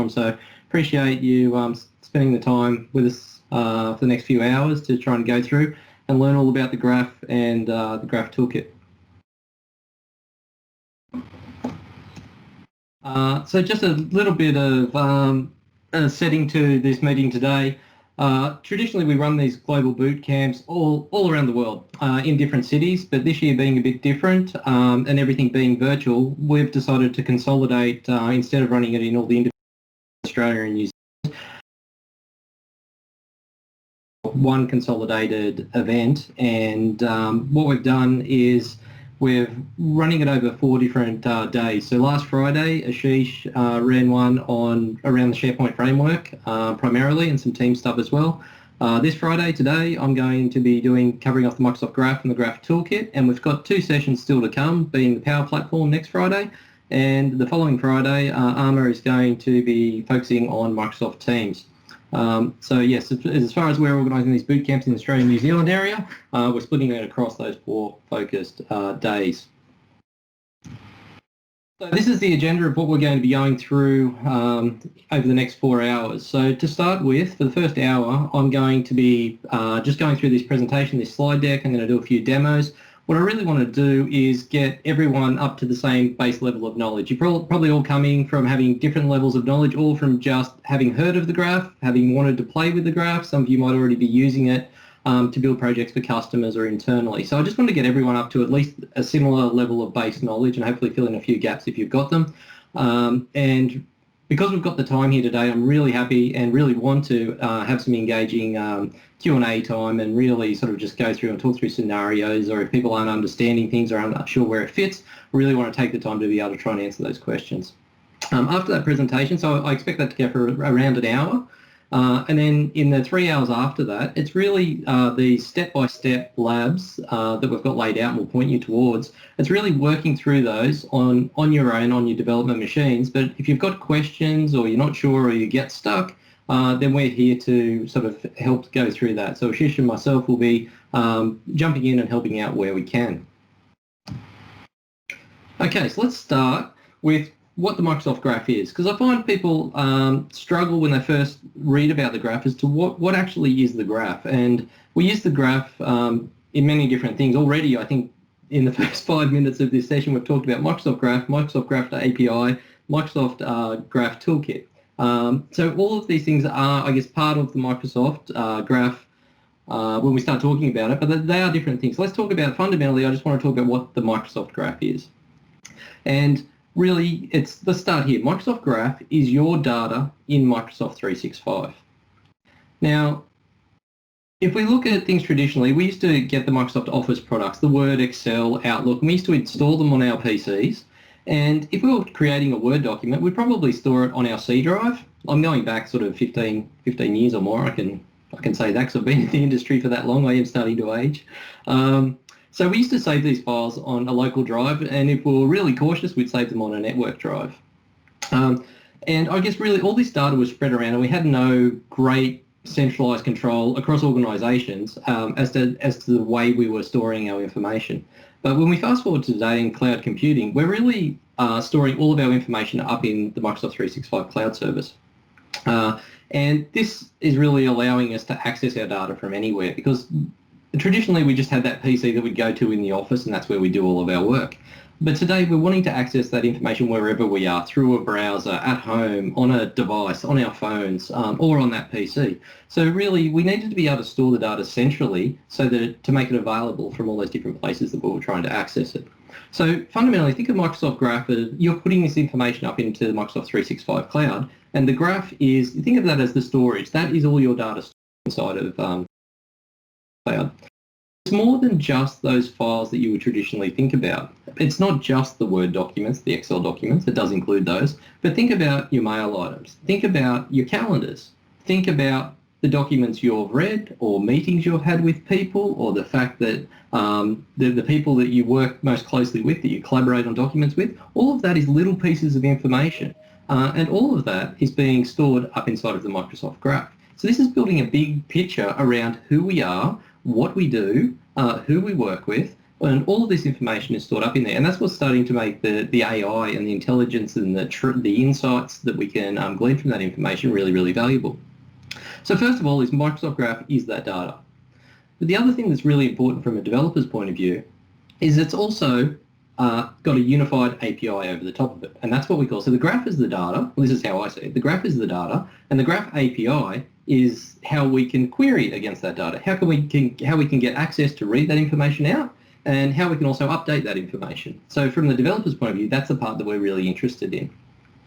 from. So appreciate you spending the time with us for the next few hours to try and go through and learn all about the graph and the graph toolkit. So just a little bit of a setting to this meeting today. Traditionally, we run these global boot camps all around the world in different cities, but this year being a bit different and everything being virtual, we've decided to consolidate instead of running it in all the individual Australia and New Zealand, one consolidated event. And what we've done is we're running it over 4 different days. So last Friday, Ashish ran one around the SharePoint framework primarily, and some team stuff as well. This Friday, today, I'm going to be covering off the Microsoft Graph and the Graph Toolkit, and we've got 2 sessions still to come, being the Power Platform next Friday, and the following Friday, Armour is going to be focusing on Microsoft Teams. So yes, as far as we're organising these boot camps in the Australia and New Zealand area, we're splitting it across those 4 focused days. So this is the agenda of what we're going to be going through over the next 4 hours. So to start with, for the first hour, I'm going to be just going through this presentation, this slide deck. I'm going to do a few demos. What I really want to do is get everyone up to the same base level of knowledge. You're probably all coming from having different levels of knowledge, all from just having heard of the graph, having wanted to play with the graph. Some of you might already be using it to build projects for customers or internally. So I just want to get everyone up to at least a similar level of base knowledge and hopefully fill in a few gaps if you've got them. And because we've got the time here today, I'm really happy and really want to have some engaging Q&A time and really sort of just go through and talk through scenarios, or if people aren't understanding things or aren't sure where it fits, I really want to take the time to be able to try and answer those questions. After that presentation, so I expect that to go for around an hour. And then in the 3 hours after that, it's really the step-by-step labs that we've got laid out and we'll point you towards. It's really working through those on your own, on your development machines. But if you've got questions or you're not sure or you get stuck, then we're here to sort of help go through that. So Ashish and myself will be jumping in and helping out where we can. Okay, so let's start with what the Microsoft Graph is, because I find people struggle when they first read about the graph as to what actually is the graph. And we use the graph in many different things. Already, I think, in the first 5 minutes of this session, we've talked about Microsoft Graph, Microsoft Graph API, Microsoft Graph Toolkit. So all of these things are, I guess, part of the Microsoft Graph when we start talking about it, but they are different things. So let's talk about, fundamentally, I just want to talk about what the Microsoft Graph is. And really, let's start here. Microsoft Graph is your data in Microsoft 365. Now, if we look at things traditionally, we used to get the Microsoft Office products, the Word, Excel, Outlook, and we used to install them on our PCs. And if we were creating a Word document, we'd probably store it on our C drive. I'm going back sort of 15 years or more. I can say that because I've been in the industry for that long. I am starting to age. So we used to save these files on a local drive, and if we were really cautious, we'd save them on a network drive. And I guess really all this data was spread around, and we had no great centralized control across organizations as to the way we were storing our information. But when we fast forward to today in cloud computing, we're really storing all of our information up in the Microsoft 365 cloud service. And this is really allowing us to access our data from anywhere, because traditionally we just had that PC that we'd go to in the office, and that's where we do all of our work. But today we're wanting to access that information wherever we are, through a browser, at home, on a device, on our phones, or on that PC. So really we needed to be able to store the data centrally so that to make it available from all those different places that we were trying to access it. So fundamentally, think of Microsoft Graph as you're putting this information up into the Microsoft 365 cloud, and the graph is, think of that as the storage. That is all your data inside of cloud. It's more than just those files that you would traditionally think about. It's not just the Word documents, the Excel documents, it does include those, but think about your mail items. Think about your calendars. Think about the documents you've read or meetings you've had with people, or the fact that the people that you work most closely with, that you collaborate on documents with. All of that is little pieces of information, and all of that is being stored up inside of the Microsoft Graph. So this is building a big picture around who we are, what we do, who we work with, And all of this information is stored up in there, and that's what's starting to make the AI and the intelligence and the insights that we can glean from that information really, really valuable. So first of all, is Microsoft Graph is that data. But the other thing that's really important from a developer's point of view is it's also got a unified API over the top of it, and that's what we call, so the graph is the data. Well, this is how I see it. The graph is the data, and the graph API is how we can query against that data. How we can get access to read that information out, and how we can also update that information. So from the developer's point of view, that's the part that we're really interested in.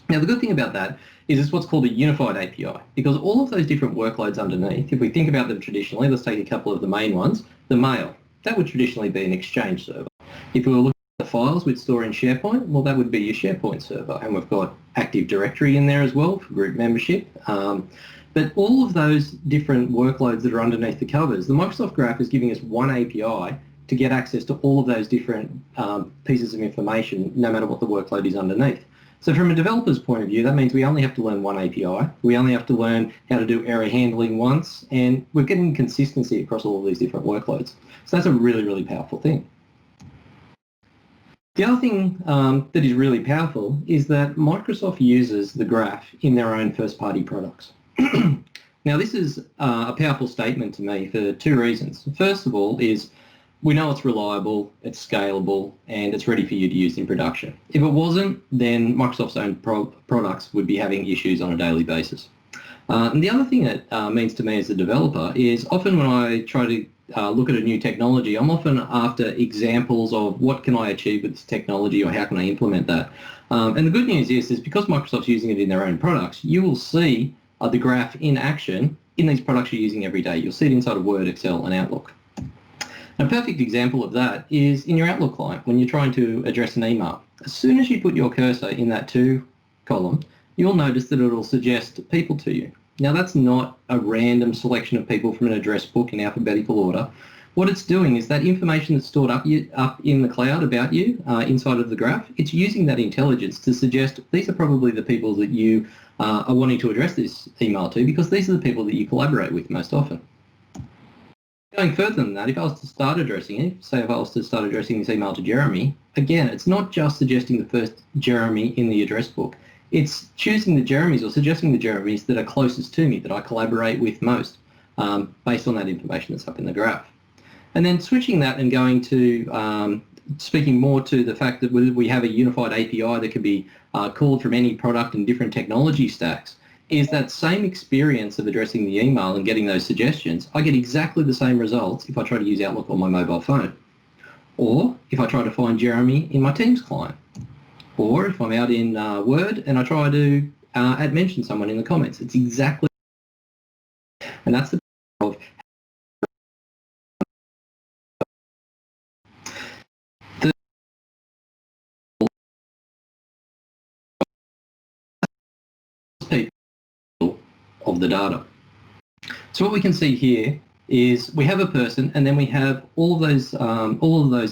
Now, the good thing about that is it's what's called a unified API, because all of those different workloads underneath, if we think about them traditionally, let's take a couple of the main ones. The mail, that would traditionally be an Exchange server. If we were looking at the files we'd store in SharePoint, well, that would be your SharePoint server. And we've got Active Directory in there as well for group membership. But all of those different workloads that are underneath the covers, the Microsoft Graph is giving us one API to get access to all of those different pieces of information, no matter what the workload is underneath. So from a developer's point of view, that means we only have to learn one API. We only have to learn how to do error handling once, and we're getting consistency across all of these different workloads. So that's a really, really powerful thing. The other thing that is really powerful is that Microsoft uses the graph in their own first-party products. Now, this is a powerful statement to me for two reasons. First of all is we know it's reliable, it's scalable, and it's ready for you to use in production. If it wasn't, then Microsoft's own products would be having issues on a daily basis. And the other thing it means to me as a developer is often when I try to look at a new technology, I'm often after examples of what can I achieve with this technology or how can I implement that. And the good news is because Microsoft's using it in their own products, you will see the graph in action in these products you're using every day. You'll see it inside of Word, Excel, and Outlook. A perfect example of that is in your Outlook client when you're trying to address an email. As soon as you put your cursor in that to column, you'll notice that it'll suggest people to you. Now, that's not a random selection of people from an address book in alphabetical order. What it's doing is that information that's stored up in the cloud about you inside of the graph, it's using that intelligence to suggest these are probably the people that you are wanting to address this email to, because these are the people that you collaborate with most often. Going further than that, if I was to start addressing it, say if I was to start addressing this email to Jeremy, again, it's not just suggesting the first Jeremy in the address book. It's choosing the Jeremys or suggesting the Jeremys that are closest to me, that I collaborate with most, based on that information that's up in the graph. And then switching that and going to speaking more to the fact that we have a unified API that can be called from any product and different technology stacks, is that same experience of addressing the email and getting those suggestions. I get exactly the same results if I try to use Outlook on my mobile phone, or if I try to find Jeremy in my Teams client, or if I'm out in Word and I try to mention someone in the comments. It's exactly, and that's the of the people of the data. So what we can see here is we have a person, and then we have all of those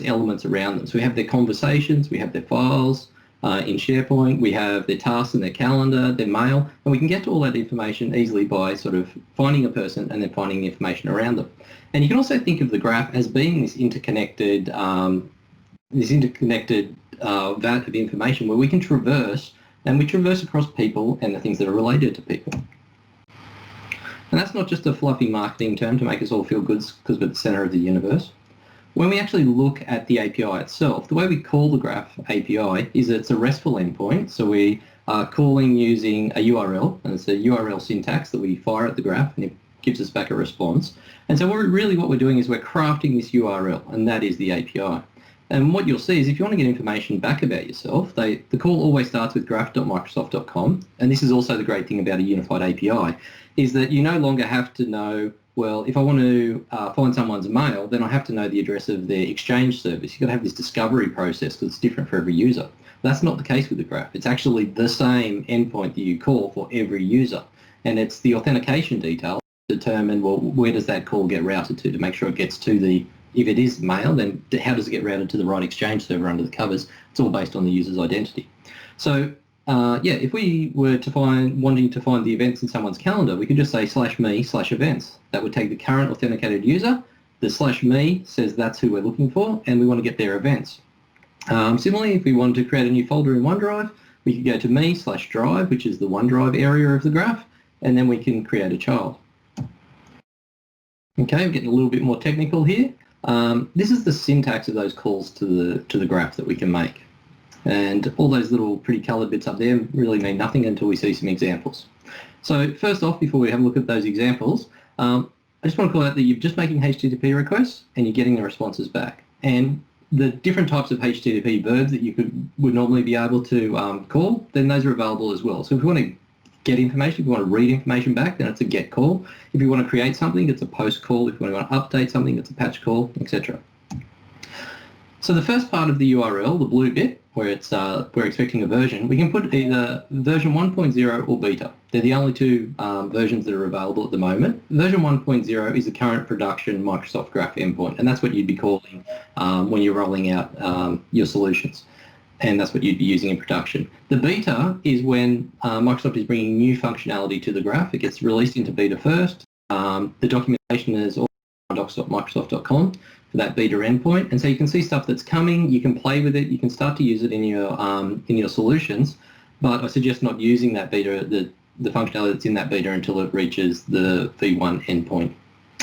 elements around them. So we have their conversations, we have their files in SharePoint, we have their tasks and their calendar, their mail, and we can get to all that information easily by sort of finding a person and then finding the information around them. And you can also think of the graph as being this interconnected vat of information where we can traverse, and we traverse across people and the things that are related to people. And that's not just a fluffy marketing term to make us all feel good because we're the center of the universe. When we actually look at the API itself, the way we call the graph API is it's a RESTful endpoint. So we are calling using a URL, and it's a URL syntax that we fire at the graph, and it gives us back a response. And so what we're doing is we're crafting this URL, and that is the API. And what you'll see is if you want to get information back about yourself, the call always starts with graph.microsoft.com. And this is also the great thing about a unified API, is that you no longer have to know, well, if I want to find someone's mail, then I have to know the address of their Exchange service. You've got to have this discovery process because it's different for every user. That's not the case with the graph. It's actually the same endpoint that you call for every user. And it's the authentication detail to determine, well, where does that call get routed to make sure it gets to the, if it is mail, then how does it get routed to the right Exchange server under the covers? It's all based on the user's identity. So if we were wanting to find the events in someone's calendar, we could just say /me/events. That would take the current authenticated user The /me says that's who we're looking for, and we want to get their events. Similarly, if we wanted to create a new folder in OneDrive, we could go to me/drive, which is the OneDrive area of the graph, and then we can create a child. Okay, I'm getting a little bit more technical here. This is the syntax of those calls to the graph that we can make. And all those little pretty coloured bits up there really mean nothing until we see some examples. So first off, before we have a look at those examples, I just want to call out that you're just making HTTP requests and you're getting the responses back. And the different types of HTTP verbs that you would normally be able to call, then those are available as well. So if you want to get information, if you want to read information back, then it's a get call. If you want to create something, it's a post call. If you want to update something, it's a patch call, etc. So the first part of the URL, the blue bit, where it's we're expecting a version, we can put either version 1.0 or beta. They're the only two versions that are available at the moment. Version 1.0 is the current production Microsoft Graph endpoint, and that's what you'd be calling when you're rolling out your solutions. And that's what you'd be using in production. The beta is when Microsoft is bringing new functionality to the graph. It gets released into beta first. The documentation is all on docs.microsoft.com for that beta endpoint, and so you can see stuff that's coming. You can play with it. You can start to use it in your solutions, but I suggest not using that beta, the functionality that's in that beta, until it reaches the V1 endpoint.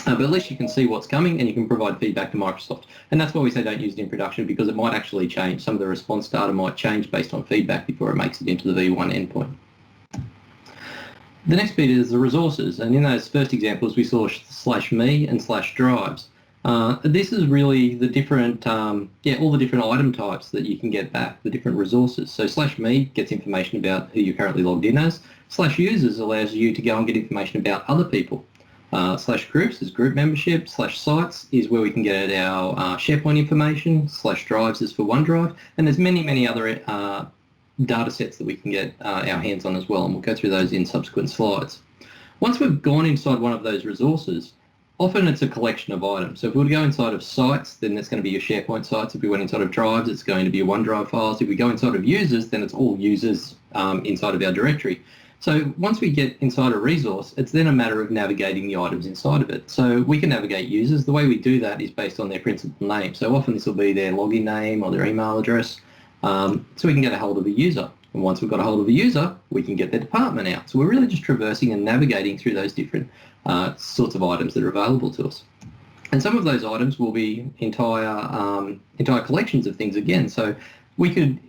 But at least you can see what's coming and you can provide feedback to Microsoft. And that's why we say don't use it in production, because it might actually change. Some of the response data might change based on feedback before it makes it into the V1 endpoint. The next bit is the resources. And in those first examples, we saw /me and /drives. This is really the different, all the different item types that you can get back, the different resources. So /me gets information about who you're currently logged in as. /users allows you to go and get information about other people. /groups is group membership. /sites is where we can get our SharePoint information. /drives is for OneDrive. And there's many, many other data sets that we can get our hands on as well, and we'll go through those in subsequent slides. Once we've gone inside one of those resources, often it's a collection of items. So if we were to go inside of sites, then that's going to be your SharePoint sites. If we went inside of drives, it's going to be your OneDrive files. If we go inside of users, then it's all users inside of our directory. So once we get inside a resource, it's then a matter of navigating the items inside of it. So we can navigate users. The way we do that is based on their principal name. So often this will be their login name or their email address. So we can get a hold of a user. And once we've got a hold of a user, we can get their department out. So we're really just traversing and navigating through those different sorts of items that are available to us. And some of those items will be entire collections of things again. So we could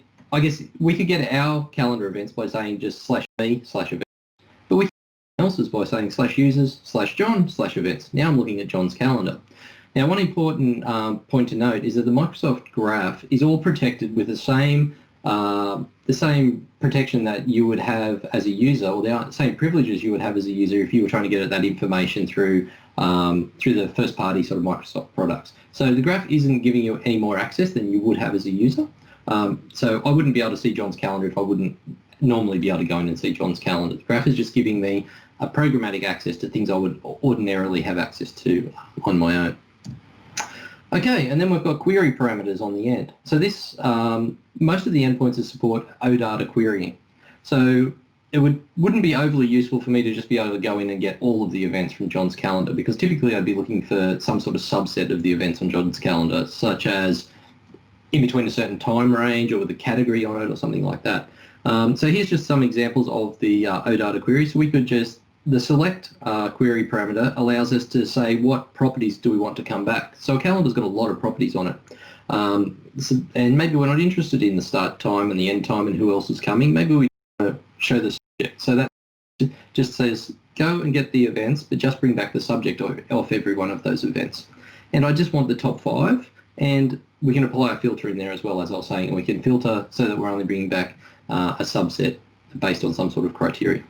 get our calendar events by saying just /me/events, but we can get else's by saying /users/John/events. Now I'm looking at John's calendar. Now, one important point to note is that the Microsoft Graph is all protected with the same protection that you would have as a user, or the same privileges you would have as a user if you were trying to get at that information through the first-party sort of Microsoft products. So the Graph isn't giving you any more access than you would have as a user. So I wouldn't be able to see John's calendar if I wouldn't normally be able to go in and see John's calendar. The Graph is just giving me a programmatic access to things I would ordinarily have access to on my own. Okay, and then we've got query parameters on the end. So this, most of the endpoints support OData querying. So it wouldn't be overly useful for me to just be able to go in and get all of the events from John's calendar, because typically I'd be looking for some sort of subset of the events on John's calendar, such as in between a certain time range or with a category on it or something like that. So here's just some examples of the OData query. So we could the select query parameter allows us to say what properties do we want to come back. So a calendar's got a lot of properties on it. And maybe we're not interested in the start time and the end time and who else is coming. Maybe we want to show the subject. So that just says go and get the events, but just bring back the subject of every one of those events. And I just want the top 5, and we can apply a filter in there as well, as I was saying, and we can filter so that we're only bringing back a subset based on some sort of criteria.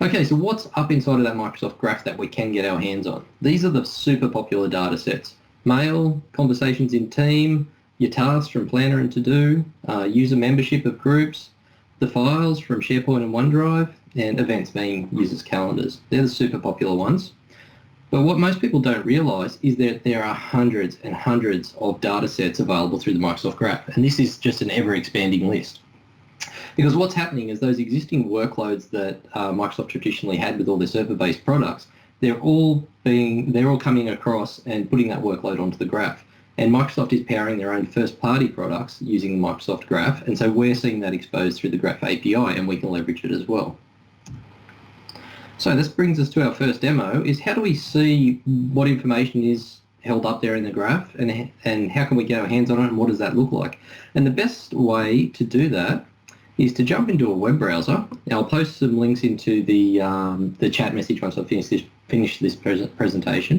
Okay, so what's up inside of that Microsoft Graph that we can get our hands on? These are the super popular data sets. Mail, conversations in team, your tasks from Planner and To-Do, user membership of groups, the files from SharePoint and OneDrive, and events being users' calendars. They're the super popular ones. But what most people don't realise is that there are hundreds and hundreds of data sets available through the Microsoft Graph, and this is just an ever-expanding list. Because what's happening is those existing workloads that Microsoft traditionally had with all their server-based products, they're all coming across and putting that workload onto the graph. And Microsoft is powering their own first-party products using the Microsoft Graph, and so we're seeing that exposed through the Graph API, and we can leverage it as well. So this brings us to our first demo, is how do we see what information is held up there in the graph, and how can we get our hands on it, and what does that look like? And the best way to do that is to jump into a web browser. Now, I'll post some links into the chat message once I finish this presentation.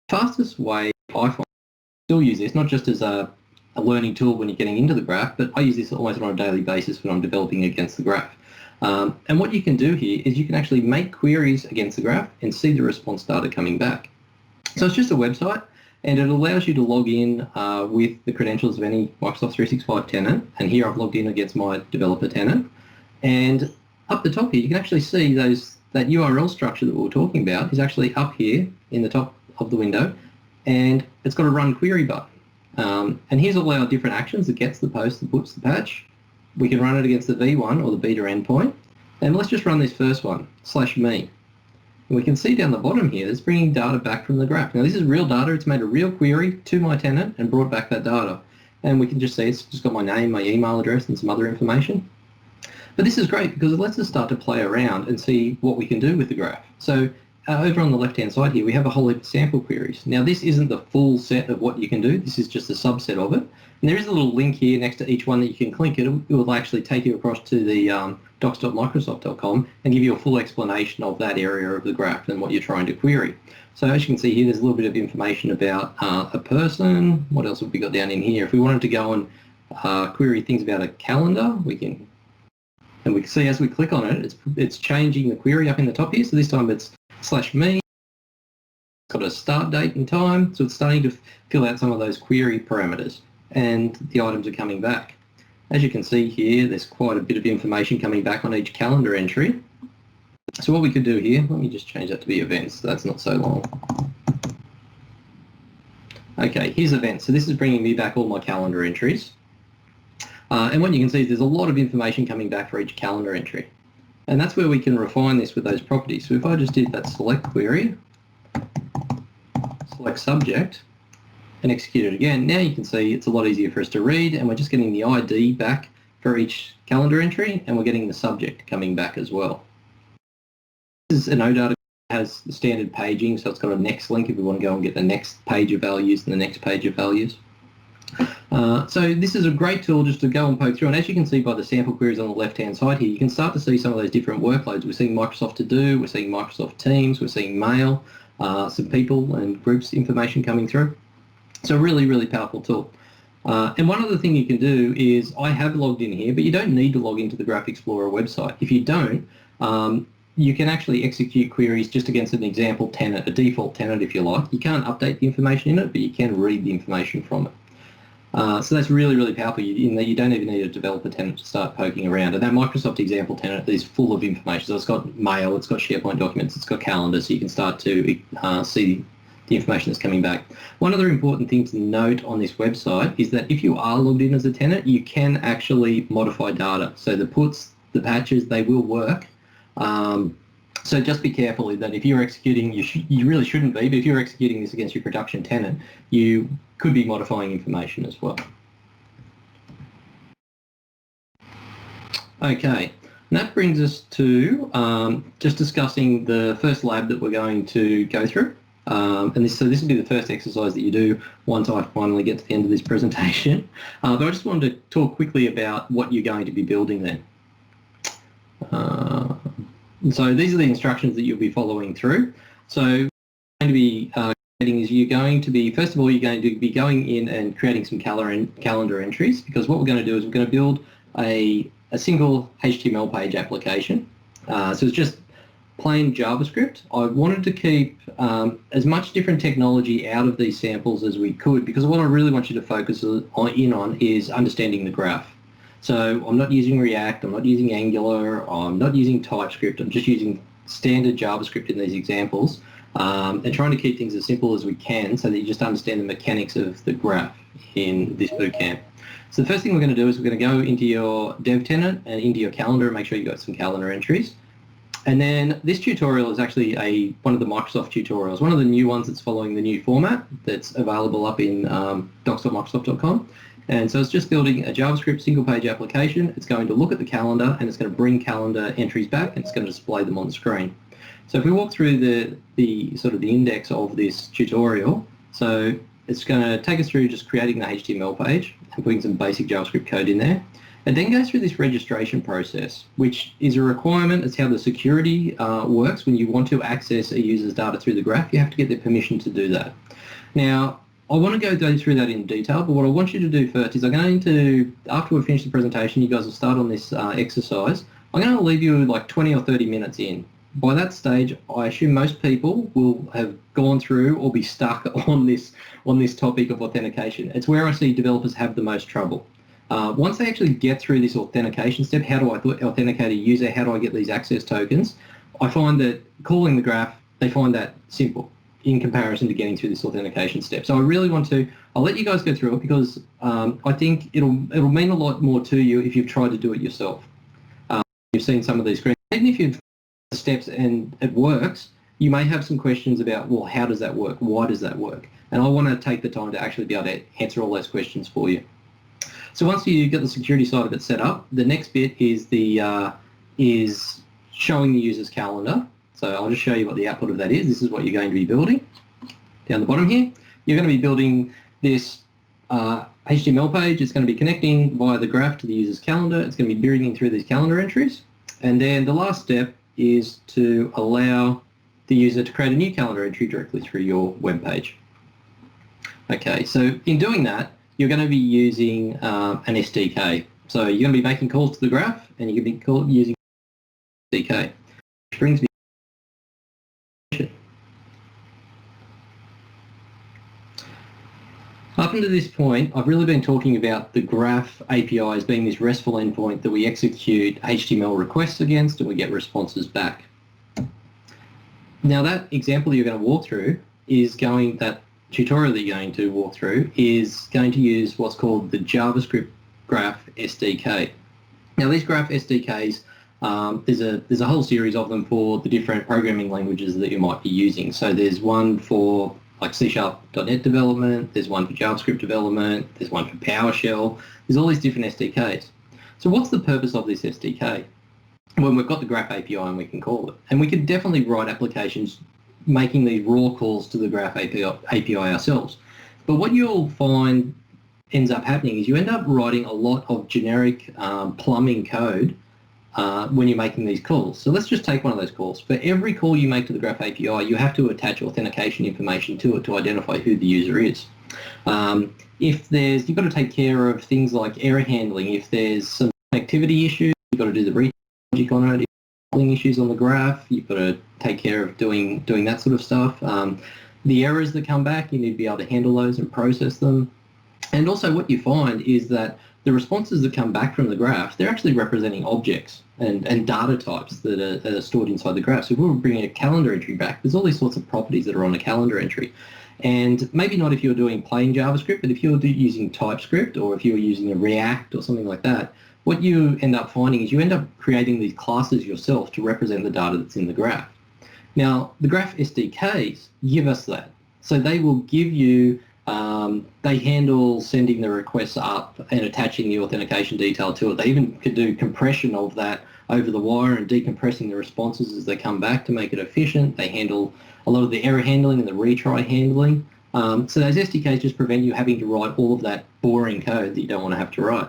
The fastest way I find still use this, not just as a learning tool when you're getting into the graph, but I use this almost on a daily basis when I'm developing against the graph. And what you can do here is you can actually make queries against the graph and see the response data coming back. So it's just a website, and it allows you to log in with the credentials of any Microsoft 365 tenant. And here I've logged in against my developer tenant. And up the top here, you can actually see that URL structure that we were talking about is actually up here in the top of the window, and it's got a run query button. And here's all our different actions: the gets, the posts, the puts, the patch. We can run it against the v1 or the beta endpoint. And let's just run this first one, /me. And we can see down the bottom here, it's bringing data back from the graph. Now this is real data. It's made a real query to my tenant and brought back that data. And we can just see it's just got my name, my email address, and some other information. But this is great because it lets us start to play around and see what we can do with the graph. So over on the left-hand side here, we have a whole heap of sample queries. Now this isn't the full set of what you can do. This is just a subset of it. And there is a little link here next to each one that you can click. It will actually take you across to the docs.microsoft.com and give you a full explanation of that area of the graph and what you're trying to query. So as you can see here, there's a little bit of information about a person. What else have we got down in here? If we wanted to go and query things about a calendar, we can, and we can see as we click on it, it's changing the query up in the top here. So this time it's /me. It's got a start date and time, so it's starting to fill out some of those query parameters, and the items are coming back. As you can see here, there's quite a bit of information coming back on each calendar entry. So what we could do here, let me just change that to be events, so that's not so long. Okay, here's events. So this is bringing me back all my calendar entries. And what you can see is there's a lot of information coming back for each calendar entry. And that's where we can refine this with those properties. So if I just did that select query, select subject, and execute it again, now you can see it's a lot easier for us to read, and we're just getting the ID back for each calendar entry, and we're getting the subject coming back as well. This is an OData that has the standard paging, so it's got a next link if we want to go and get the next page of values and the next page of values. So this is a great tool just to go and poke through, and as you can see by the sample queries on the left-hand side here, you can start to see some of those different workloads. We're seeing Microsoft To Do, we're seeing Microsoft Teams, we're seeing Mail, some people and groups information coming through. So really, really powerful tool. And one other thing you can do is, I have logged in here, but you don't need to log into the Graph Explorer website. If you don't, you can actually execute queries just against an example tenant, a default tenant if you like. You can't update the information in it, but you can read the information from it. So that's really, really powerful in that you don't even need a developer tenant to start poking around. And that Microsoft example tenant is full of information. So it's got mail, it's got SharePoint documents, it's got calendar, so you can start to see the information that's coming back. One other important thing to note on this website is that if you are logged in as a tenant, you can actually modify data. So the puts, the patches, they will work. So just be careful that if you're executing, you really shouldn't be, but if you're executing this against your production tenant, you could be modifying information as well. Okay, and that brings us to just discussing the first lab that we're going to go through. So this will be the first exercise that you do once I finally get to the end of this presentation. But I just wanted to talk quickly about what you're going to be building then. So these are the instructions that you'll be following through. So what you're going to be is you're going to be, first of all, you're going to be going in and creating some calendar entries, because what we're going to do is we're going to build a single HTML page application. So it's just plain JavaScript. I wanted to keep as much different technology out of these samples as we could, because what I really want you to focus in on is understanding the graph. So I'm not using React, I'm not using Angular, I'm not using TypeScript, I'm just using standard JavaScript in these examples, and trying to keep things as simple as we can so that you just understand the mechanics of the graph in this bootcamp. So the first thing we're going to do is we're going to go into your dev tenant and into your calendar and make sure you've got some calendar entries. And then this tutorial is actually one of the Microsoft tutorials, one of the new ones that's following the new format that's available up in docs.microsoft.com. And so it's just building a JavaScript single-page application. It's going to look at the calendar and it's going to bring calendar entries back and it's going to display them on the screen. So if we walk through the sort of the index of this tutorial, so it's going to take us through just creating the HTML page and putting some basic JavaScript code in there. It then goes through this registration process, which is a requirement. It's how the security works. When you want to access a user's data through the graph, you have to get their permission to do that. Now, I want to go through that in detail, but what I want you to do first is I'm going to, after we finish the presentation, you guys will start on this exercise. I'm going to leave you like 20 or 30 minutes in. By that stage, I assume most people will have gone through or be stuck on this topic of authentication. It's where I see developers have the most trouble. Once they actually get through this authentication step, how do I authenticate a user, how do I get these access tokens, I find that calling the graph, they find that simple in comparison to getting through this authentication step. So I really want to, I'll let you guys go through it because I think it'll mean a lot more to you if you've tried to do it yourself. You've seen some of these screens. Even if you've the steps and it works, you may have some questions about, well, how does that work? Why does that work? And I want to take the time to actually be able to answer all those questions for you. So once you get the security side of it set up, the next bit is is showing the user's calendar. So I'll just show you what the output of that is. This is what you're going to be building. Down the bottom here, you're going to be building this HTML page. It's going to be connecting via the graph to the user's calendar. It's going to be bringing through these calendar entries. And then the last step is to allow the user to create a new calendar entry directly through your web page. Okay, so in doing that, you're going to be using an SDK. So you're going to be making calls to the graph and you're going to be using SDK. Which brings me up until this point, I've really been talking about the graph API as being this RESTful endpoint that we execute HTML requests against and we get responses back. Now that example you're going to walk through is that tutorial that you're going to walk through is going to use what's called the JavaScript Graph SDK. Now these Graph SDKs, there's a whole series of them for the different programming languages that you might be using. So there's one for like C#.NET development, there's one for JavaScript development, there's one for PowerShell, there's all these different SDKs. So what's the purpose of this SDK? When we've got the Graph API and we can call it. And we can definitely write applications making these raw calls to the Graph API ourselves. But what you'll find ends up happening is you end up writing a lot of generic plumbing code when you're making these calls. So let's just take one of those calls. For every call you make to the Graph API, you have to attach authentication information to it to identify who the user is. You've got to take care of things like error handling. If there's some connectivity issues, you've got to do the read logic on it. If there's issues on the graph, you've got to take care of doing that sort of stuff. The errors that come back, you need to be able to handle those and process them. And also what you find is that the responses that come back from the graph, they're actually representing objects and data types that are stored inside the graph. So if we were bringing a calendar entry back, there's all these sorts of properties that are on a calendar entry. And maybe not if you're doing plain JavaScript, but if you're using TypeScript or if you're using a React or something like that, what you end up finding is you end up creating these classes yourself to represent the data that's in the graph. Now, the Graph SDKs give us that. So they will give you they handle sending the requests up and attaching the authentication detail to it. They even could do compression of that over the wire and decompressing the responses as they come back to make it efficient. They handle a lot of the error handling and the retry handling. So those SDKs just prevent you having to write all of that boring code that you don't want to have to write.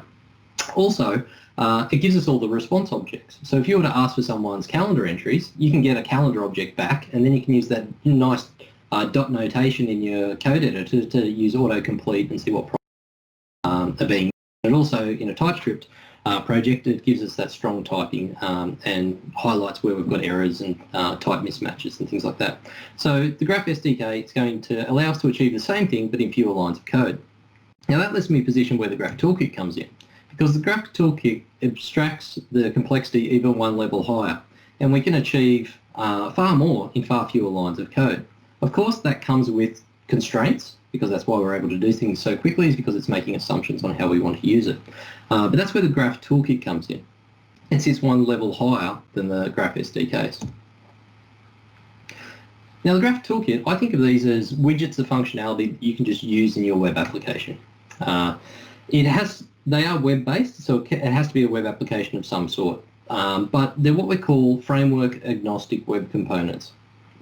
Also, it gives us all the response objects. So if you were to ask for someone's calendar entries, you can get a calendar object back and then you can use that nice dot notation in your code editor to use autocomplete and see what problems are being. And also in a TypeScript project, it gives us that strong typing and highlights where we've got errors and type mismatches and things like that. So the Graph SDK is going to allow us to achieve the same thing but in fewer lines of code. Now that lets me position where the Graph Toolkit comes in, because the Graph Toolkit abstracts the complexity even one level higher, and we can achieve far more in far fewer lines of code. Of course, that comes with constraints, because that's why we're able to do things so quickly, is because it's making assumptions on how we want to use it. But that's where the Graph Toolkit comes in. and sits one level higher than the graph SDKs. Now the Graph Toolkit, I think of these as widgets of functionality that you can just use in your web application. They are web-based, so it has to be a web application of some sort. But they're what we call framework-agnostic web components.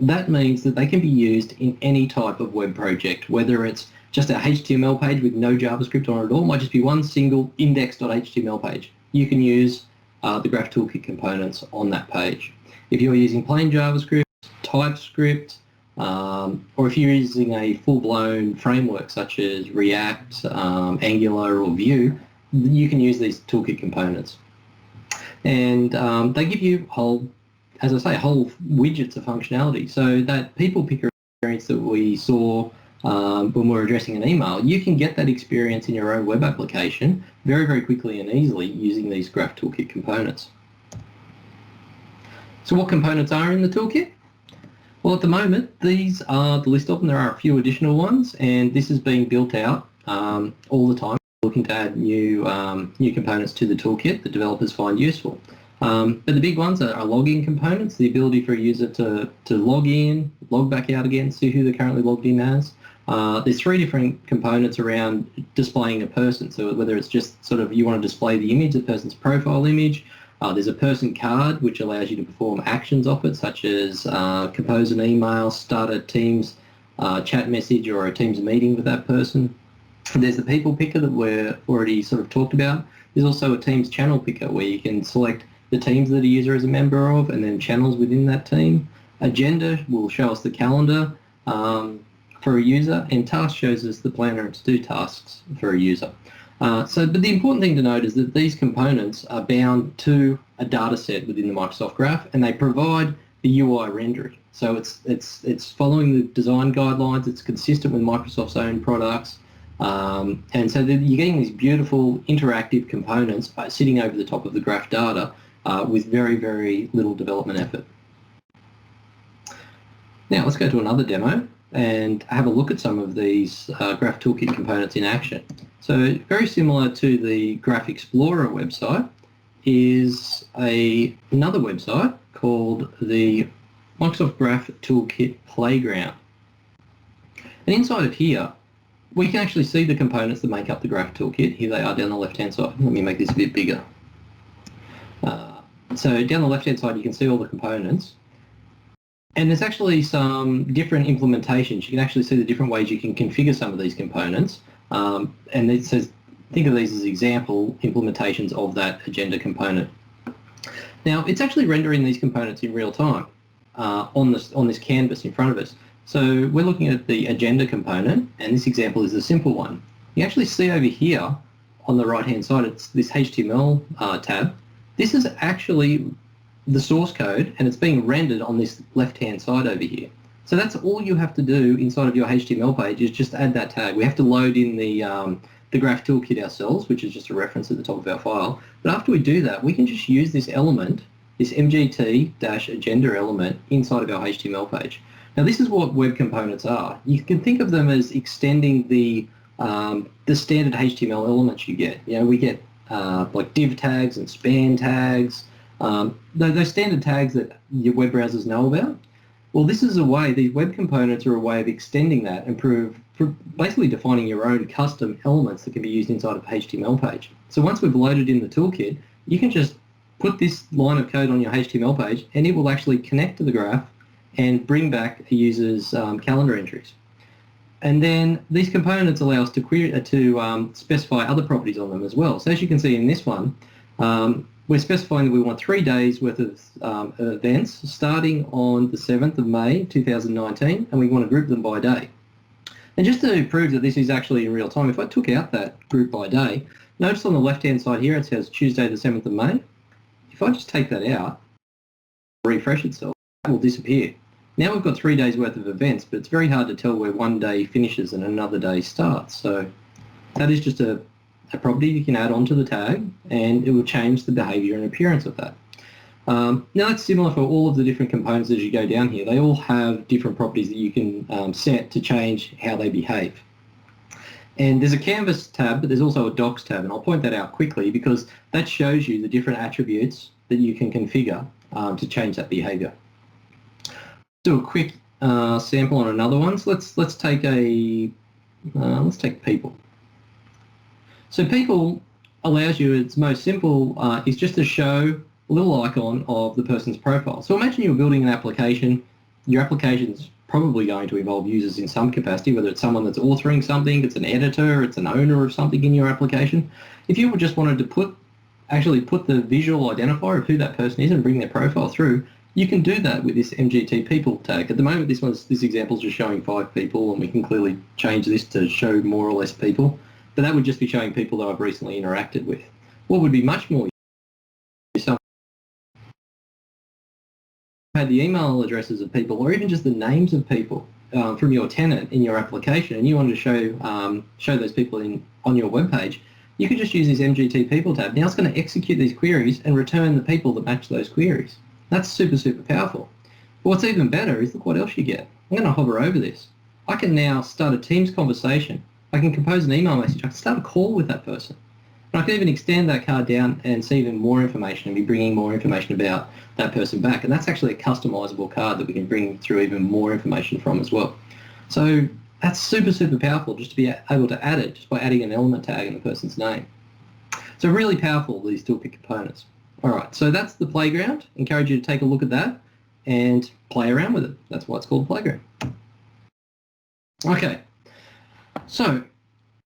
That means that they can be used in any type of web project, whether it's just a HTML page with no JavaScript on it at all, it might just be one single index.html page. You can use the Graph Toolkit components on that page. If you're using plain JavaScript, TypeScript, or if you're using a full-blown framework such as React, Angular, or Vue, you can use these toolkit components. And they give you whole widgets of functionality. So that people picker experience that we saw when we were addressing an email, you can get that experience in your own web application very, very quickly and easily using these Graph Toolkit components. So what components are in the toolkit? Well, at the moment, these are the list of them. There are a few additional ones, and this is being built out all the time, looking to add new components to the toolkit that developers find useful. But the big ones are logging components, the ability for a user to log in, log back out again, see who they're currently logged in as. There's three different components around displaying a person. So whether it's just sort of you want to display the image, the person's profile image, there's a person card which allows you to perform actions off it, such as compose an email, start a Teams chat message or a Teams meeting with that person. There's the people picker that we're already sort of talked about. There's also a Teams channel picker where you can select the teams that a user is a member of and then channels within that team. Agenda will show us the calendar for a user, and task shows us the planner to do tasks for a user. But the important thing to note is that these components are bound to a data set within the Microsoft Graph, and they provide the UI rendering. So it's following the design guidelines, it's consistent with Microsoft's own products, and so you're getting these beautiful interactive components sitting over the top of the graph data with very, very little development effort. Now let's go to another demo and have a look at some of these Graph Toolkit components in action. So very similar to the Graph Explorer website is another website called the Microsoft Graph Toolkit Playground. And inside of here, we can actually see the components that make up the Graph Toolkit. Here they are down the left-hand side. Let me make this a bit bigger. So down the left-hand side, you can see all the components. And there's actually some different implementations. You can actually see the different ways you can configure some of these components. And it says, think of these as example implementations of that agenda component. Now, it's actually rendering these components in real time on this canvas in front of us. So we're looking at the agenda component, and this example is a simple one. You actually see over here on the right-hand side, it's this HTML tab. This is actually the source code, and it's being rendered on this left-hand side over here. So that's all you have to do inside of your HTML page is just add that tag. We have to load in the Graph Toolkit ourselves, which is just a reference at the top of our file. But after we do that, we can just use this element, this MGT-agenda element inside of our HTML page. Now this is what web components are. You can think of them as extending the standard HTML elements you get. You know, we get like div tags and span tags, those standard tags that your web browsers know about. Well, this is a way, these web components are a way of extending that and basically defining your own custom elements that can be used inside of a HTML page. So once we've loaded in the toolkit, you can just put this line of code on your HTML page and it will actually connect to the graph and bring back a user's calendar entries. And then these components allow us to specify other properties on them as well. So as you can see in this one, we're specifying that we want 3 days worth of events starting on the 7th of May 2019, and we want to group them by day. And just to prove that this is actually in real time, if I took out that group by day, notice on the left-hand side here it says Tuesday the 7th of May. If I just take that out, refresh itself, it will disappear. Now we've got 3 days worth of events, but it's very hard to tell where one day finishes and another day starts. So that is just a property you can add onto the tag, and it will change the behavior and appearance of that. Now that's similar for all of the different components as you go down here. They all have different properties that you can set to change how they behave. And there's a Canvas tab, but there's also a Docs tab, and I'll point that out quickly because that shows you the different attributes that you can configure to change that behavior. Do a quick sample on another one. So let's take people. So people allows you, its most simple is just to show a little icon of the person's profile. So imagine you're building an application. Your application's probably going to involve users in some capacity, whether it's someone that's authoring something, it's an editor, it's an owner of something in your application. If you just wanted to actually put the visual identifier of who that person is and bring their profile through, you can do that with this MGT people tag. At the moment, this example is just showing 5 people, and we can clearly change this to show more or less people. But that would just be showing people that I've recently interacted with. What would be much more useful had the email addresses of people, or even just the names of people from your tenant in your application, and you wanted to show those people on your web page, you could just use this MGT people tab. Now it's going to execute these queries and return the people that match those queries. That's super, super powerful. But what's even better is look what else you get. I'm going to hover over this. I can now start a Teams conversation. I can compose an email message. I can start a call with that person. And I can even extend that card down and see even more information and be bringing more information about that person back. And that's actually a customizable card that we can bring through even more information from as well. So that's super, super powerful just to be able to add it just by adding an element tag in the person's name. So really powerful, these Toolkit components. All right, so that's the playground. Encourage you to take a look at that and play around with it. That's why it's called playground. Okay, so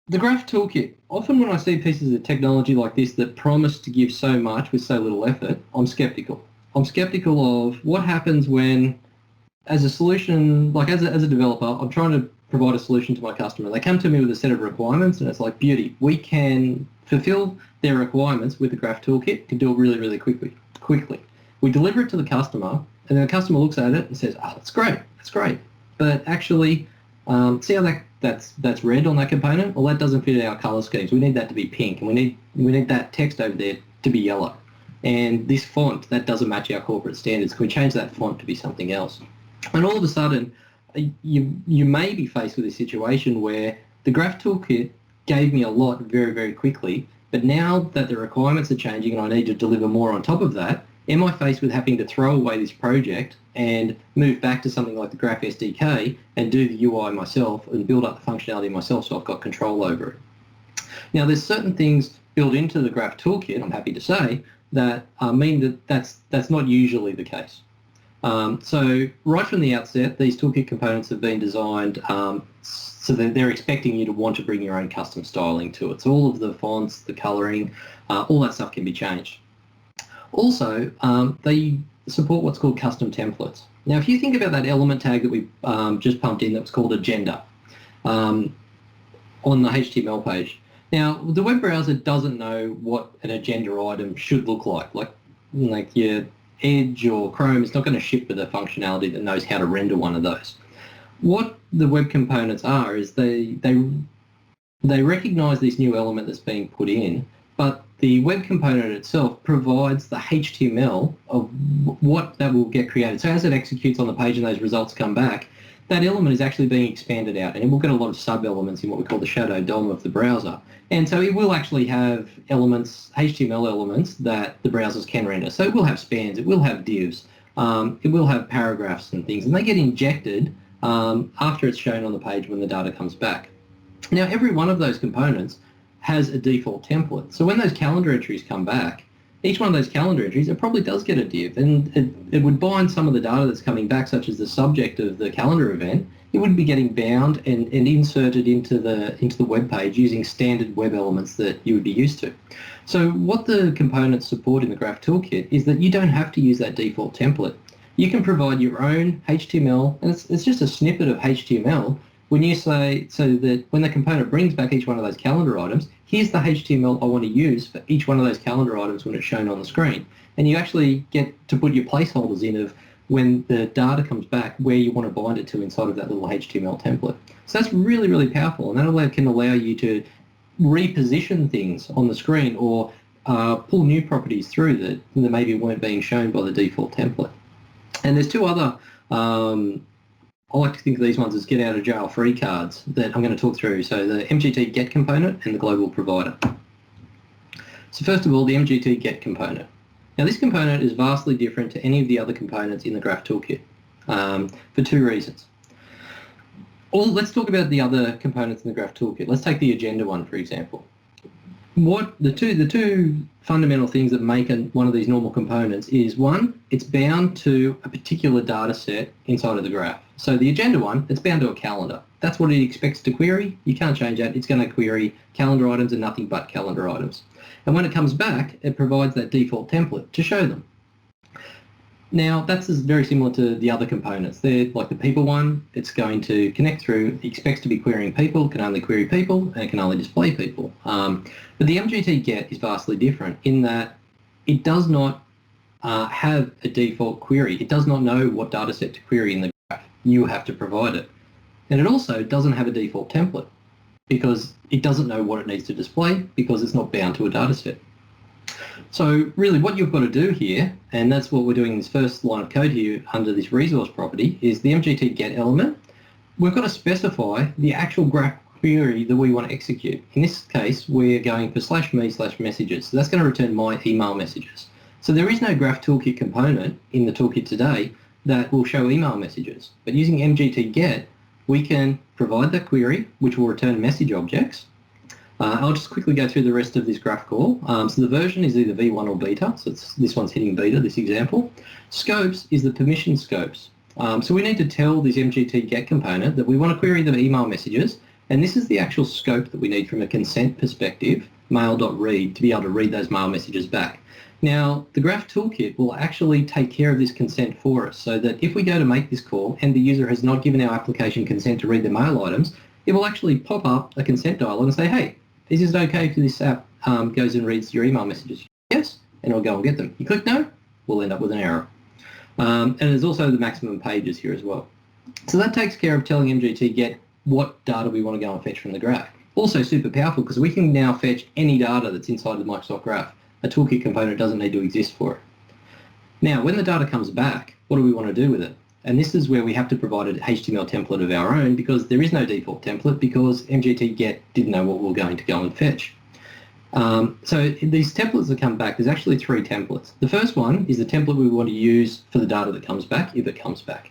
the Graph Toolkit. Often when I see pieces of technology like this that promise to give so much with so little effort, I'm skeptical. I'm skeptical of what happens when, as a solution, like as a developer, I'm trying to provide a solution to my customer. They come to me with a set of requirements, and it's like, beauty, we can fulfill their requirements with the Graph Toolkit, can do it really, really quickly. We deliver it to the customer, and then the customer looks at it and says, oh, that's great. But actually, see how that's red on that component? Well, that doesn't fit our color schemes. We need that to be pink, and we need that text over there to be yellow. And this font, that doesn't match our corporate standards. Can we change that font to be something else? And all of a sudden, you may be faced with a situation where the Graph Toolkit gave me a lot very, very quickly, but now that the requirements are changing and I need to deliver more on top of that, am I faced with having to throw away this project and move back to something like the Graph SDK and do the UI myself and build up the functionality myself so I've got control over it? Now, there's certain things built into the Graph Toolkit, I'm happy to say, that mean that's not usually the case. So right from the outset, these Toolkit components have been designed so that they're expecting you to want to bring your own custom styling to it. So all of the fonts, the coloring, all that stuff can be changed. Also, they support what's called custom templates. Now, if you think about that element tag that we just pumped in that was called agenda on the HTML page. Now, the web browser doesn't know what an agenda item should look like. Like your Edge or Chrome is not going to ship with a functionality that knows how to render one of those. What the web components are is they recognize this new element that's being put in, but the web component itself provides the HTML of what that will get created. So as it executes on the page and those results come back, that element is actually being expanded out, and it will get a lot of sub-elements in what we call the shadow DOM of the browser. And so it will actually have elements, HTML elements, that the browsers can render. So it will have spans, it will have divs, it will have paragraphs and things, and they get injected after it's shown on the page when the data comes back. Now, every one of those components has a default template. So when those calendar entries come back, each one of those calendar entries, it probably does get a div, and it would bind some of the data that's coming back, such as the subject of the calendar event. It would be getting bound and inserted into the web page using standard web elements that you would be used to. So what the components support in the Graph Toolkit is that you don't have to use that default template. You can provide your own HTML, and it's just a snippet of HTML when you say, so that when the component brings back each one of those calendar items, here's the HTML I want to use for each one of those calendar items when it's shown on the screen. And you actually get to put your placeholders in of when the data comes back, where you want to bind it to inside of that little HTML template. So that's really, really powerful, and that can allow you to reposition things on the screen or pull new properties through that maybe weren't being shown by the default template. And there's two other, I like to think of these ones as get out of jail free cards that I'm going to talk through. So the MGT get component and the global provider. So first of all, the MGT get component. Now this component is vastly different to any of the other components in the Graph Toolkit for two reasons. Let's talk about the other components in the Graph Toolkit. Let's take the agenda one, for example. What the two fundamental things that make one of these normal components is, one, it's bound to a particular data set inside of the graph. So the agenda one, it's bound to a calendar. That's what it expects to query. You can't change that. It's going to query calendar items and nothing but calendar items. And when it comes back, it provides that default template to show them. Now, that's very similar to the other components. They're like the people one, it's going to connect through, it expects to be querying people, can only query people, and it can only display people. But the MGT get is vastly different in that it does not have a default query. It does not know what data set to query in the graph. You have to provide it. And it also doesn't have a default template because it doesn't know what it needs to display because it's not bound to a data set. So really what you've got to do here, and that's what we're doing in this first line of code here under this resource property, is the MGT get element. We've got to specify the actual graph query that we want to execute. In this case, we're going for /me/messages. So that's going to return my email messages. So there is no Graph Toolkit component in the toolkit today that will show email messages. But using MGT get, we can provide that query, which will return message objects. I'll just quickly go through the rest of this graph call. So the version is either v1 or beta, so this one's hitting beta, this example. Scopes is the permission scopes. So we need to tell this MGT get component that we want to query the email messages, and this is the actual scope that we need from a consent perspective, mail.read, to be able to read those mail messages back. Now, the Graph Toolkit will actually take care of this consent for us, so that if we go to make this call and the user has not given our application consent to read the mail items, it will actually pop up a consent dialog and say, hey, is it okay if this app goes and reads your email messages? Yes, and it'll go and get them. You click no, we'll end up with an error. And there's also the maximum pages here as well. So that takes care of telling MGT get what data we want to go and fetch from the graph. Also super powerful because we can now fetch any data that's inside the Microsoft Graph. A toolkit component doesn't need to exist for it. Now, when the data comes back, what do we want to do with it? And this is where we have to provide an HTML template of our own because there is no default template because MGT get didn't know what we were going to go and fetch. So these templates that come back, there's actually three templates. The first one is the template we want to use for the data that comes back, if it comes back.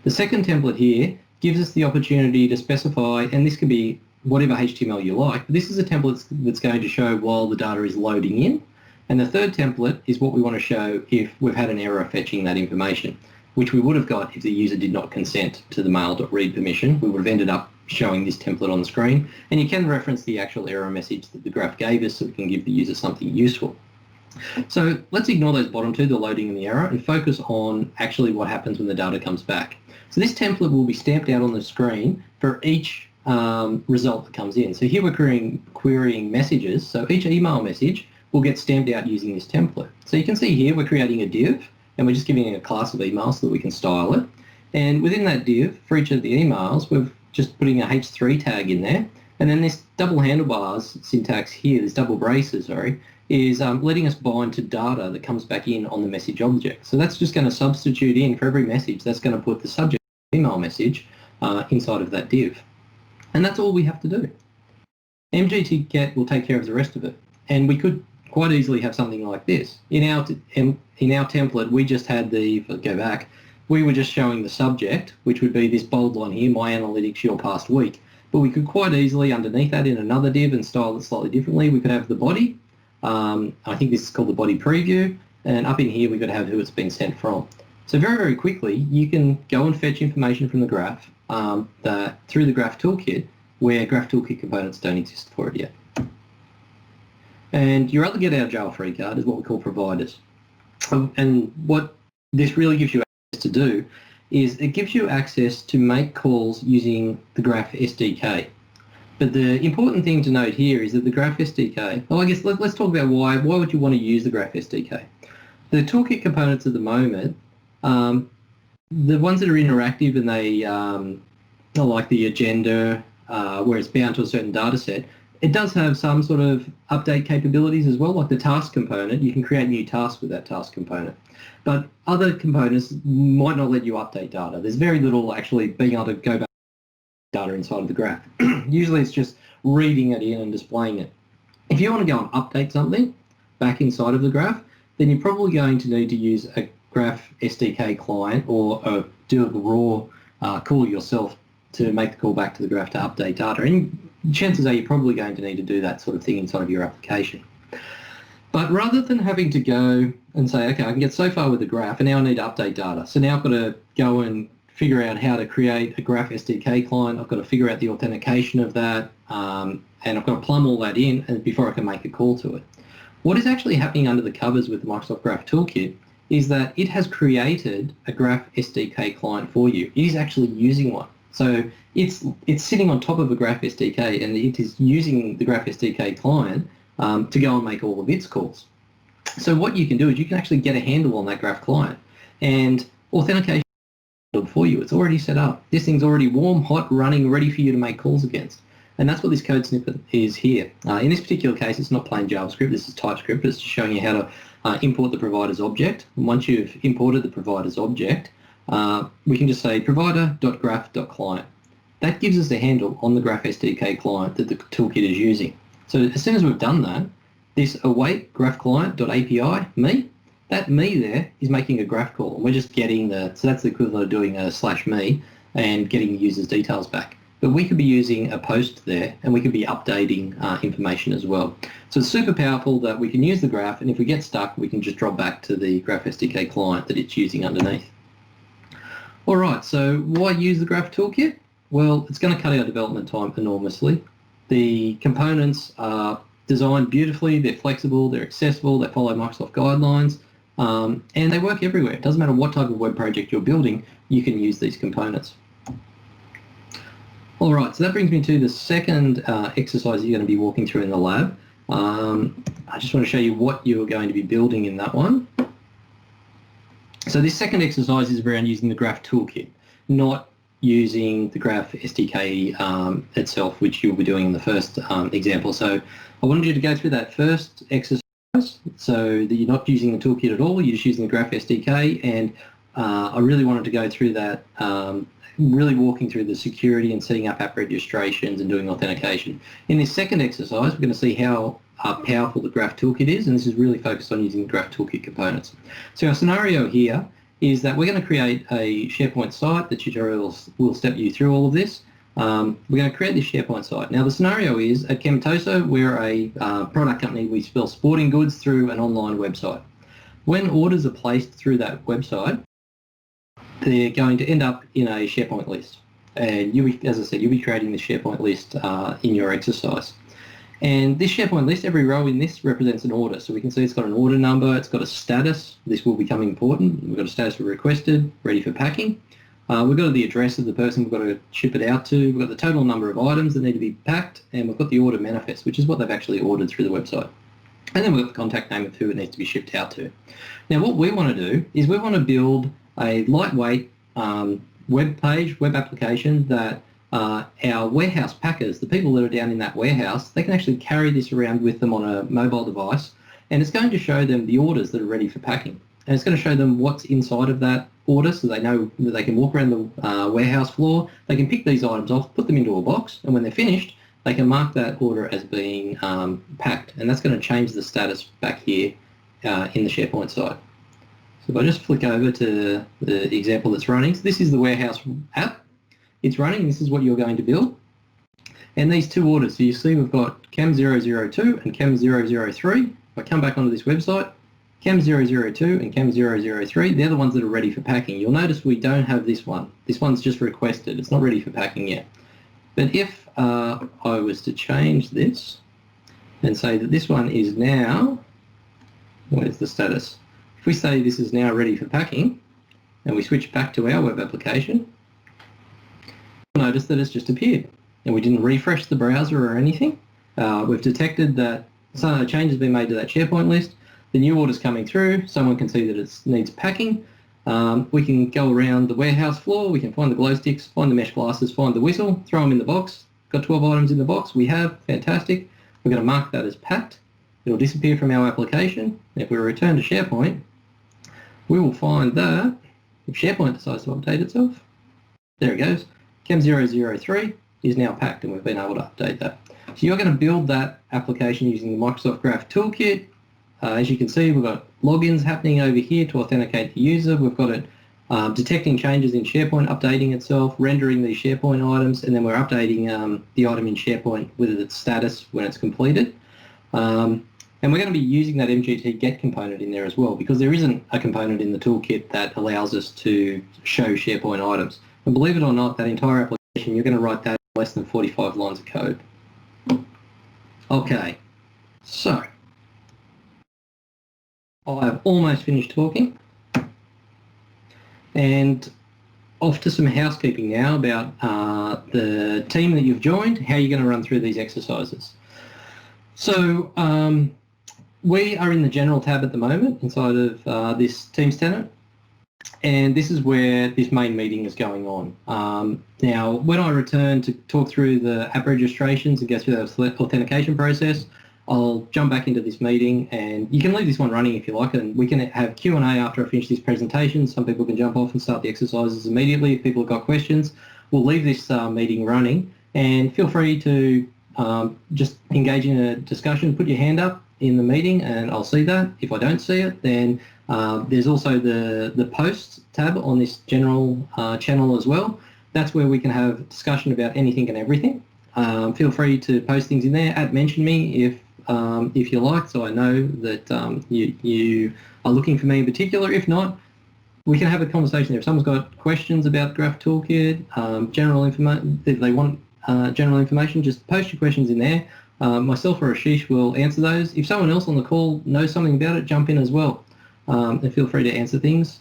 The second template here gives us the opportunity to specify, and this can be whatever HTML you like, but this is a template that's going to show while the data is loading in. And the third template is what we want to show if we've had an error fetching that information, which we would have got if the user did not consent to the mail.read permission. We would have ended up showing this template on the screen. And you can reference the actual error message that the graph gave us so we can give the user something useful. So let's ignore those bottom two, the loading and the error, and focus on actually what happens when the data comes back. So this template will be stamped out on the screen for each result that comes in. So here we're querying messages. So each email message will get stamped out using this template. So you can see here we're creating a div, and we're just giving it a class of emails so that we can style it. And within that div, for each of the emails, we're just putting a h3 tag in there. And then this double handlebars syntax here, this double braces, sorry, is letting us bind to data that comes back in on the message object. So that's just going to substitute in for every message. That's going to put the subject email message inside of that div. And that's all we have to do. MGT get will take care of the rest of it. And we could quite easily have something like this. In our template, we just had if I go back, we were just showing the subject, which would be this bold line here, my analytics your past week. But we could quite easily, underneath that in another div and style it slightly differently, we could have the body. I think this is called the body preview. And up in here, we could have who it's been sent from. So very, very quickly, you can go and fetch information from the graph through the Graph Toolkit, where Graph Toolkit components don't exist for it yet. And your other get out of jail free card is what we call providers. And what this really gives you access to do is it gives you access to make calls using the Graph SDK. But the important thing to note here is that the Graph SDK, well, I guess let's talk about why would you want to use the Graph SDK. The toolkit components at the moment, the ones that are interactive and they are like the agenda, where it's bound to a certain data set, it does have some sort of update capabilities as well, like the task component. You can create new tasks with that task component. But other components might not let you update data. There's very little actually being able to go back to data inside of the graph. Usually it's just reading it in and displaying it. If you want to go and update something back inside of the graph, then you're probably going to need to use a Graph SDK client or do a raw call yourself to make the call back to the graph to update data. And chances are you're probably going to need to do that sort of thing inside of your application. But rather than having to go and say, okay, I can get so far with the graph and now I need to update data. So now I've got to go and figure out how to create a Graph SDK client. I've got to figure out the authentication of that, and I've got to plumb all that in before I can make a call to it. What is actually happening under the covers with the Microsoft Graph Toolkit is that it has created a Graph SDK client for you. It is actually using one. So it's sitting on top of a Graph SDK, and it is using the Graph SDK client to go and make all of its calls. So what you can do is you can actually get a handle on that Graph client, and authentication is for you. It's already set up. This thing's already warm, hot, running, ready for you to make calls against. And that's what this code snippet is here. In this particular case, it's not plain JavaScript. This is TypeScript. It's just showing you how to import the provider's object. And once you've imported the provider's object, we can just say provider.graph.client. That gives us a handle on the Graph SDK client that the toolkit is using. So as soon as we've done that, this await graph client.api, me, that me there is making a graph call. And we're just getting so that's the equivalent of doing a /me and getting the user's details back. But we could be using a post there, and we could be updating information as well. So it's super powerful that we can use the graph, and if we get stuck, we can just drop back to the Graph SDK client that it's using underneath. All right, so why use the Graph Toolkit? Well, it's going to cut our development time enormously. The components are designed beautifully, they're flexible, they're accessible, they follow Microsoft guidelines, and they work everywhere. It doesn't matter what type of web project you're building, you can use these components. All right, so that brings me to the second exercise that you're going to be walking through in the lab. I just want to show you what you're going to be building in that one. So this second exercise is around using the Graph Toolkit, not using the Graph SDK itself, which you'll be doing in the first example. So I wanted you to go through that first exercise so that you're not using the toolkit at all, you're just using the Graph SDK, and I really wanted to go through that really walking through the security and setting up app registrations and doing authentication. In this second exercise, we're going to see how powerful the Graph Toolkit is, and this is really focused on using the Graph Toolkit components. So our scenario here is that we're going to create a SharePoint site. The tutorials will step you through all of this. We're going to create this SharePoint site. Now the scenario is at Chemtoso, we're a product company. We sell sporting goods through an online website. When orders are placed through that website, they're going to end up in a SharePoint list. And you'll be, as I said, you'll be creating the SharePoint list in your exercise. And this SharePoint list, every row in this represents an order. So we can see it's got an order number, it's got a status. This will become important. We've got a status for requested, ready for packing. We've got the address of the person we've got to ship it out to. We've got the total number of items that need to be packed, and we've got the order manifest, which is what they've actually ordered through the website. And then we've got the contact name of who it needs to be shipped out to. Now what we want to do is we want to build a lightweight web page, web application that our warehouse packers, the people that are down in that warehouse, they can actually carry this around with them on a mobile device, and it's going to show them the orders that are ready for packing. And it's going to show them what's inside of that order so they know that they can walk around the warehouse floor, they can pick these items off, put them into a box, and when they're finished, they can mark that order as being packed, and that's going to change the status back here in the SharePoint site. So if I just flick over to the example that's running, so this is the warehouse app. It's running, this is what you're going to build. And these two orders, so you see we've got Chem002 and Chem003. If I come back onto this website, Chem002 and Chem003, they're the ones that are ready for packing. You'll notice we don't have this one. This one's just requested. It's not ready for packing yet. But if I was to change this and say that this one is now, where's the status? If we say this is now ready for packing, and we switch back to our web application, you'll notice that it's just appeared. And we didn't refresh the browser or anything. We've detected that some change has been made to that SharePoint list. The new order's coming through. Someone can see that it needs packing. We can go around the warehouse floor. We can find the glow sticks, find the mesh glasses, find the whistle, throw them in the box. Got 12 items in the box. We have. Fantastic. We're going to mark that as packed. It'll disappear from our application. If we return to SharePoint, we will find that if SharePoint decides to update itself, there it goes. Chem003 is now packed, and we've been able to update that. So you're going to build that application using the Microsoft Graph Toolkit. As you can see, we've got logins happening over here to authenticate the user. We've got it detecting changes in SharePoint, updating itself, rendering these SharePoint items, and then we're updating the item in SharePoint with its status when it's completed. And we're going to be using that MGT get component in there as well, because there isn't a component in the toolkit that allows us to show SharePoint items. And believe it or not, that entire application, you're going to write that in less than 45 lines of code. Okay, so I've almost finished talking. And off to some housekeeping now about the team that you've joined, how you're going to run through these exercises. So we are in the General tab at the moment inside of this Teams tenant, and this is where this main meeting is going on. Now, when I return to talk through the app registrations and go through the authentication process, I'll jump back into this meeting, and you can leave this one running if you like, and we can have Q&A after I finish this presentation. Some people can jump off and start the exercises immediately if people have got questions. We'll leave this meeting running, and feel free to just engage in a discussion. Put your hand up in the meeting and I'll see that. If I don't see it, then there's also the posts tab on this general channel as well. That's where we can have discussion about anything and everything. Feel free to post things in there. Mention me if you like, so I know that you are looking for me in particular. If not, we can have a conversation there. If someone's got questions about Graph Toolkit, general information, if they want general information, just post your questions in there. Myself or Ashish will answer those. If someone else on the call knows something about it, jump in as well, and feel free to answer things.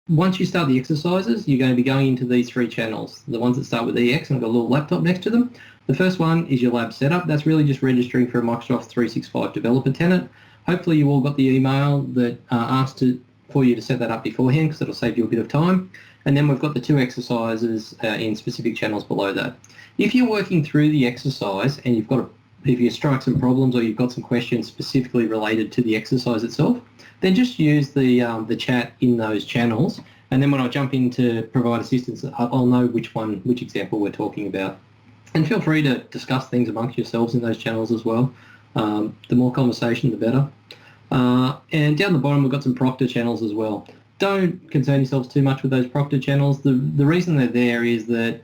Once you start the exercises, you're going to be going into these three channels, the ones that start with EX and I've got a little laptop next to them. The first one is your lab setup. That's really just registering for a Microsoft 365 developer tenant. Hopefully you all got the email that asked for you to set that up beforehand, because it'll save you a bit of time. And then we've got the two exercises in specific channels below that. If you're working through the exercise and if you strike some problems or you've got some questions specifically related to the exercise itself, then just use the chat in those channels. And then when I jump in to provide assistance, I'll know which example we're talking about. And feel free to discuss things amongst yourselves in those channels as well. The more conversation, the better. And down the bottom, we've got some Proctor channels as well. Don't concern yourselves too much with those Proctor channels. The reason they're there is that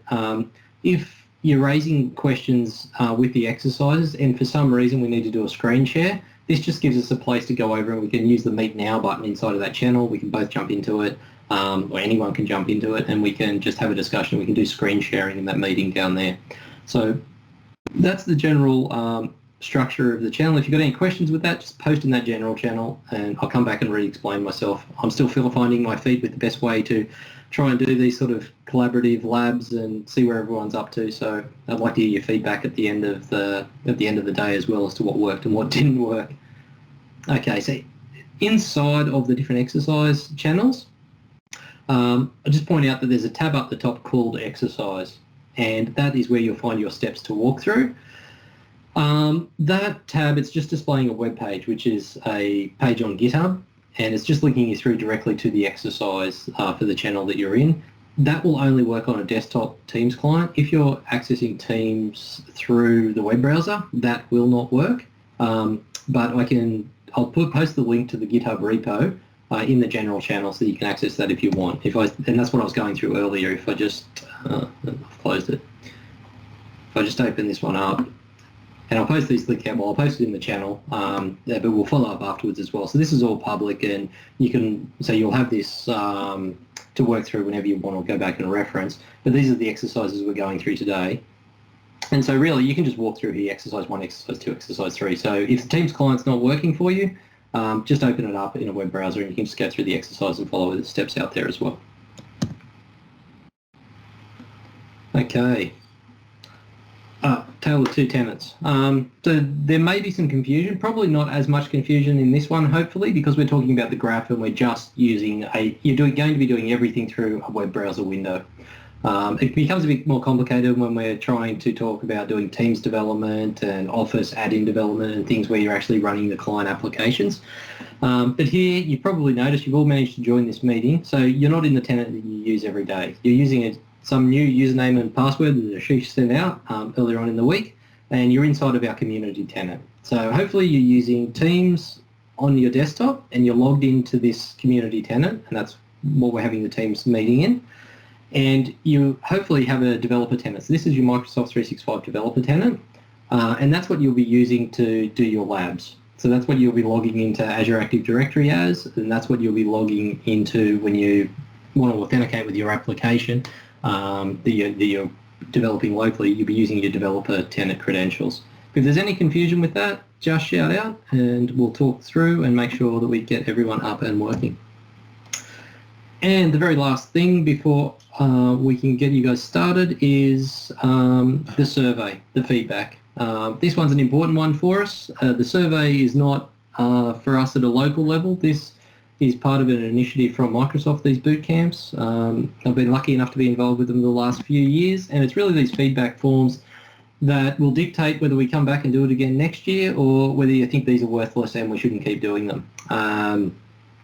if you're raising questions with the exercises and for some reason we need to do a screen share, this just gives us a place to go over and we can use the Meet Now button inside of that channel. We can both jump into it, or anyone can jump into it, and we can just have a discussion. We can do screen sharing in that meeting down there. So that's the general structure of the channel. If you've got any questions with that, just post in that general channel and I'll come back and re-explain myself. I'm still finding my feet with the best way to try and do these sort of collaborative labs and see where everyone's up to. So I'd like to hear your feedback at the end of the day as well as to what worked and what didn't work. Okay, so inside of the different exercise channels, I'll just point out that there's a tab up the top called Exercise, and that is where you'll find your steps to walk through. That tab, it's just displaying a web page, which is a page on GitHub, and it's just linking you through directly to the exercise for the channel that you're in. That will only work on a desktop Teams client. If you're accessing Teams through the web browser, that will not work. But I'll post the link to the GitHub repo in the general channel so you can access that if you want. And that's what I was going through earlier. If I just I've closed it. If I just open this one up, and I'll post this link out. Well, I'll post it in the channel, but we'll follow up afterwards as well. So this is all public, and you'll have this to work through whenever you want to go back and reference. But these are the exercises we're going through today. And so really, you can just walk through here, exercise 1, exercise 2, exercise 3. So if the Teams client's not working for you, just open it up in a web browser and you can just go through the exercise and follow the steps out there as well. Okay. Tale of two tenants. So there may be some confusion, probably not as much confusion in this one, hopefully, because we're talking about the graph and we're just using going to be doing everything through a web browser window. It becomes a bit more complicated when we're trying to talk about doing Teams development and Office add-in development and things where you're actually running the client applications. But here, you probably noticed you've all managed to join this meeting, so you're not in the tenant that you use every day. You're using some new username and password that Ashish sent out earlier on in the week, and you're inside of our community tenant. So hopefully you're using Teams on your desktop and you're logged into this community tenant, and that's what we're having the Teams meeting in, and you hopefully have a developer tenant. So this is your Microsoft 365 developer tenant, and that's what you'll be using to do your labs. So that's what you'll be logging into Azure Active Directory as, and that's what you'll be logging into when you want to authenticate with your application that you're developing locally. You'll be using your developer tenant credentials. If there's any confusion with that, just shout out and we'll talk through and make sure that we get everyone up and working. And the very last thing before we can get you guys started is the survey, the feedback. This one's an important one for us. The survey is not for us at a local level. This is part of an initiative from Microsoft, these boot camps. I've been lucky enough to be involved with them the last few years, and it's really these feedback forms that will dictate whether we come back and do it again next year or whether you think these are worthless and we shouldn't keep doing them.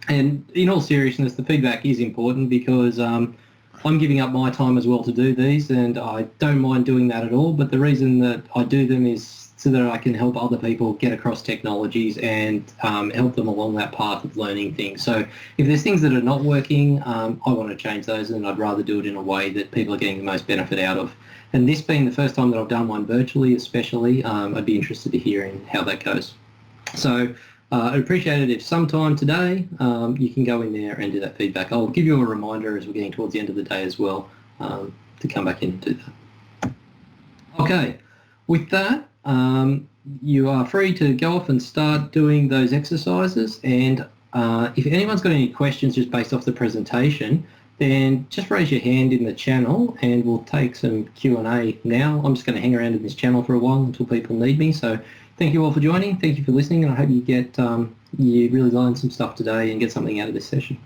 And in all seriousness, the feedback is important because I'm giving up my time as well to do these, and I don't mind doing that at all, but the reason that I do them is so that I can help other people get across technologies and help them along that path of learning things. So if there's things that are not working, I want to change those, and I'd rather do it in a way that people are getting the most benefit out of. And this being the first time that I've done one virtually especially, I'd be interested to hearing how that goes. So I'd appreciate it if sometime today you can go in there and do that feedback. I'll give you a reminder as we're getting towards the end of the day as well to come back in and do that. Okay, with that, you are free to go off and start doing those exercises, and if anyone's got any questions just based off the presentation, then just raise your hand in the channel and we'll take some Q&A now. I'm just going to hang around in this channel for a while until people need me. So thank you all for joining, thank you for listening, and I hope you get you really learn some stuff today and get something out of this session.